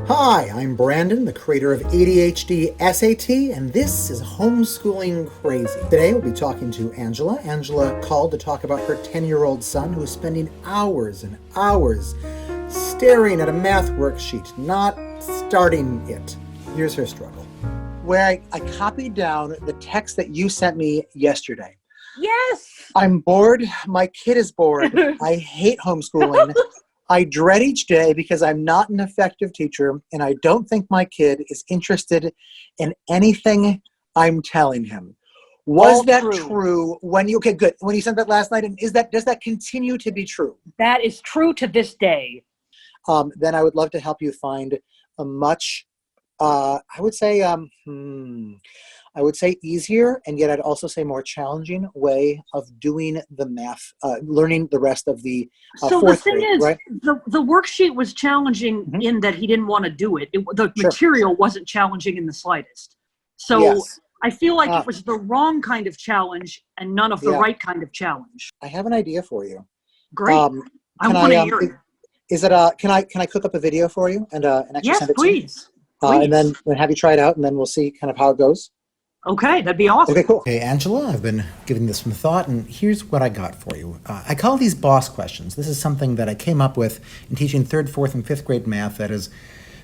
Hi, I'm Brandon, the creator of ADHD and this is Homeschooling Crazy. Today we'll be talking to Angela. Angela called to talk about her 10-year-old son who is spending hours and hours staring at a math worksheet, not starting it. Here's her struggle. Where I copied down the text that you sent me yesterday. Yes! I'm bored. My kid is bored. I hate homeschooling. I dread each day because I'm not an effective teacher and I don't think my kid is interested in anything I'm telling him. Was All that true. true when you, okay, good. When you sent that last night, and does that continue to be true? That is true to this day. Then I would love to help you find a much, I would say easier, and yet I'd also say more challenging way of doing the math, learning the rest of the So the fourth thing grade, is, right? the worksheet was challenging Mhm. in that he didn't want to do it. The Sure. material wasn't challenging in the slightest. So Yes. I feel like Uh, it was the wrong kind of challenge and none of the yeah. right kind of challenge. I have an idea for you. Great. Um, I can want I to hear it. is it can I cook up a video for you and actually Yes, send it to you? please. And then Please. have you try it out, and then we'll see kind of how it goes. Okay, that'd be Okay, awesome. cool. Hey, Angela, I've been giving this some thought, and here's what I got for you. I call these boss questions. This is something that I came up with in teaching third, fourth, and fifth grade math that has,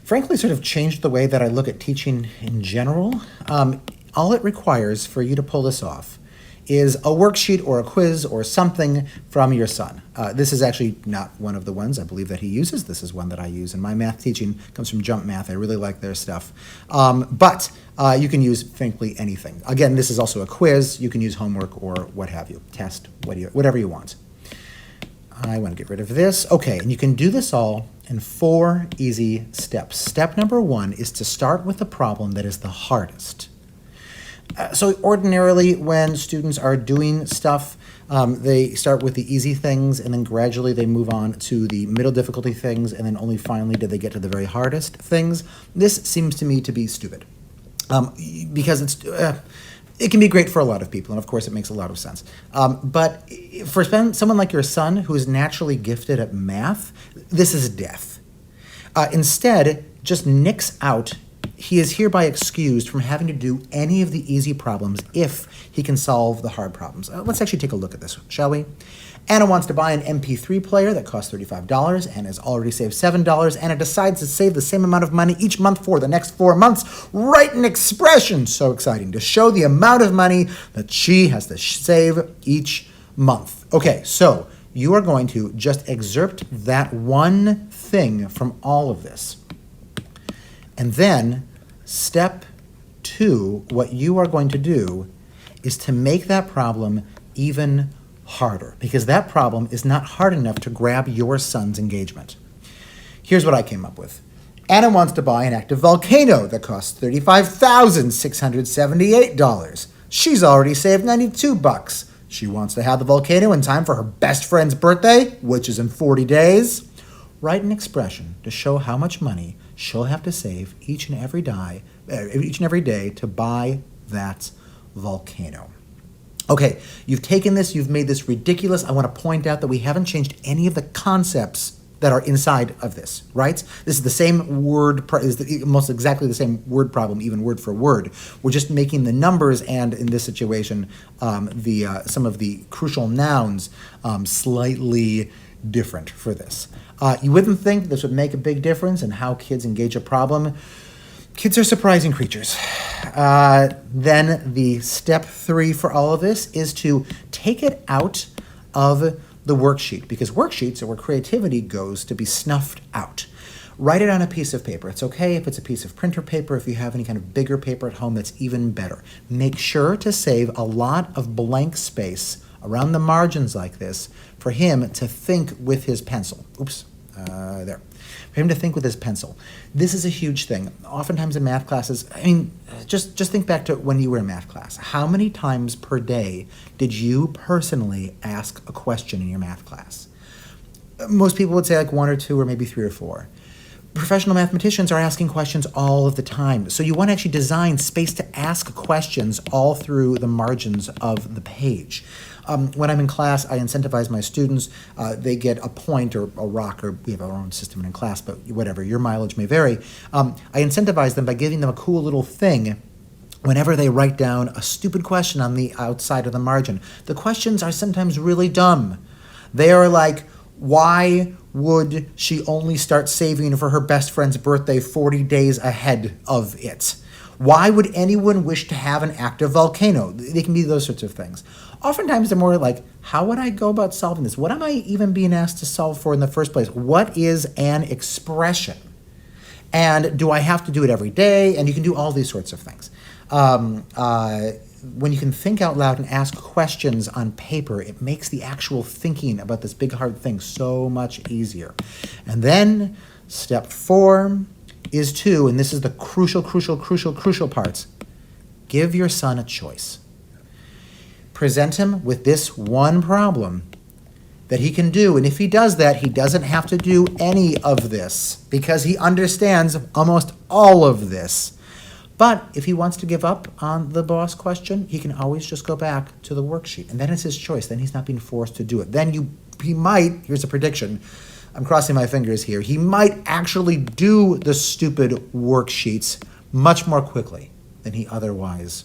frankly, sort of changed the way that I look at teaching in general. All it requires for you to pull this off is a worksheet or a quiz or something from your son. This is actually not one of the ones I believe that he uses. This is one that I use in my math teaching. It comes from Jump Math. I really like their stuff. But you can use, frankly, anything. Again, this is also a quiz. You can use homework or what have you, test, whatever you want. I want to get rid of this. Okay, and you can do this all in 4 easy steps. Step number 1 is to start with the problem that is the hardest. So ordinarily when students are doing stuff, they start with the easy things and then gradually they move on to the middle difficulty things and then only finally do they get to the very hardest things. This seems to me to be stupid because it can be great for a lot of people, and of course it makes a lot of sense. But for someone like your son who is naturally gifted at math, this is death. Instead, just nix out. He is hereby excused from having to do any of the easy problems if he can solve the hard problems. Let's actually take a look at this, shall we? Anna wants to buy an MP3 player that costs $35 and has already saved $7. Anna decides to save the same amount of money each month for the next 4 months. Write an expression, so exciting, to show the amount of money that she has to save each month. Okay, so you are going to just excerpt that one thing from all of this. And then, step 2, what you are going to do is to make that problem even harder, because that problem is not hard enough to grab your son's engagement. Here's what I came up with. Anna wants to buy an active volcano that costs $35,678. She's already saved $92. She wants to have the volcano in time for her best friend's birthday, which is in 40 days. Write an expression to show how much money she'll have to save each and every day to buy that volcano. Okay, you've taken this, you've made this ridiculous. I want to point out that we haven't changed any of the concepts that are inside of this, right? This is the same word, almost exactly the same word problem, even word for word. We're just making the numbers and, in this situation, some of the crucial nouns slightly different for this. You wouldn't think this would make a big difference in how kids engage a problem. Kids are surprising creatures. Then the step 3 for all of this is to take it out of the worksheet, because worksheets are where creativity goes to be snuffed out. Write it on a piece of paper. It's okay if it's a piece of printer paper. If you have any kind of bigger paper at home, that's even better. Make sure to save a lot of blank space around the margins like this for him to think with his pencil. There. For him to think with his pencil. This is a huge thing. Oftentimes in math classes, just think back to when you were in math class. How many times per day did you personally ask a question in your math class? Most people would say like 1 or 2 or maybe 3 or 4. Professional mathematicians are asking questions all of the time. So you want to actually design space to ask questions all through the margins of the page. When I'm in class, I incentivize my students. They get a point or a rock, or we have our own system in class, but whatever, your mileage may vary. I incentivize them by giving them a cool little thing whenever they write down a stupid question on the outside of the margin. The questions are sometimes really dumb. They are like, why would she only start saving for her best friend's birthday 40 days ahead of it? Why would anyone wish to have an active volcano? They can be those sorts of things. Oftentimes they're more like, how would I go about solving this? What am I even being asked to solve for in the first place? What is an expression? And do I have to do it every day? And you can do all these sorts of things. When you can think out loud and ask questions on paper, it makes the actual thinking about this big hard thing so much easier. And then step 4 is 2, and this is the crucial parts. Give your son a choice. Present him with this one problem that he can do, and if he does that, he doesn't have to do any of this because he understands almost all of this. But if he wants to give up on the boss question, he can always just go back to the worksheet, and then it's his choice. Then he's not being forced to do it. Then he might, here's a prediction, I'm crossing my fingers here, he might actually do the stupid worksheets much more quickly than he otherwise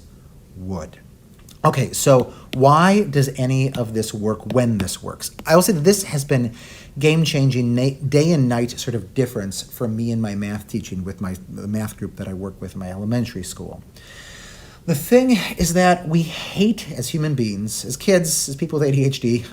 would. Okay, so why does any of this work when this works? I will say that this has been game-changing, day and night sort of difference for me in my math teaching with the math group that I work with in my elementary school. The thing is that we hate, as human beings, as kids, as people with ADHD,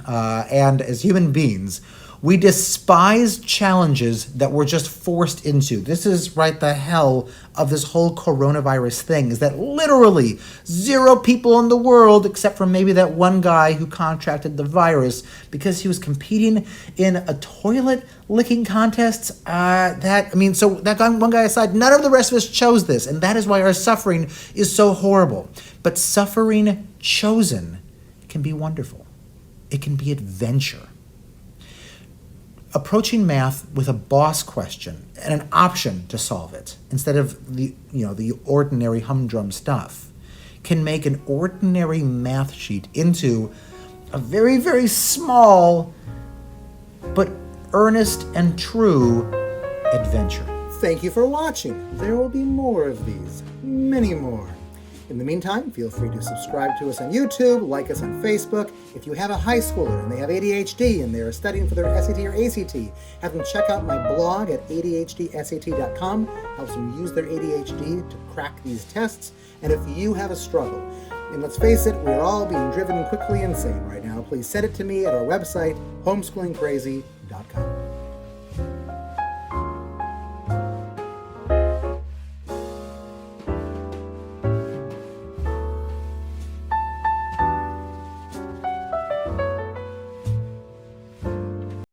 and as human beings, we despise challenges that we're just forced into. This is right the hell of this whole coronavirus thing, is that literally 0 people in the world, except for maybe that one guy who contracted the virus because he was competing in a toilet licking contest. So that guy, one guy aside, none of the rest of us chose this, and that is why our suffering is so horrible. But suffering chosen can be wonderful. It can be adventure. Approaching math with a boss question and an option to solve it instead of the ordinary humdrum stuff can make an ordinary math sheet into a very, very small but earnest and true adventure. Thank you for watching. There will be more of these, many more. In the meantime, feel free to subscribe to us on YouTube, like us on Facebook. If you have a high schooler and they have ADHD and they're studying for their SAT or ACT, have them check out my blog at adhdSAT.com. Helps them use their ADHD to crack these tests. And if you have a struggle, and let's face it, we're all being driven quickly insane right now, please send it to me at our website, homeschoolingCRAZY.com.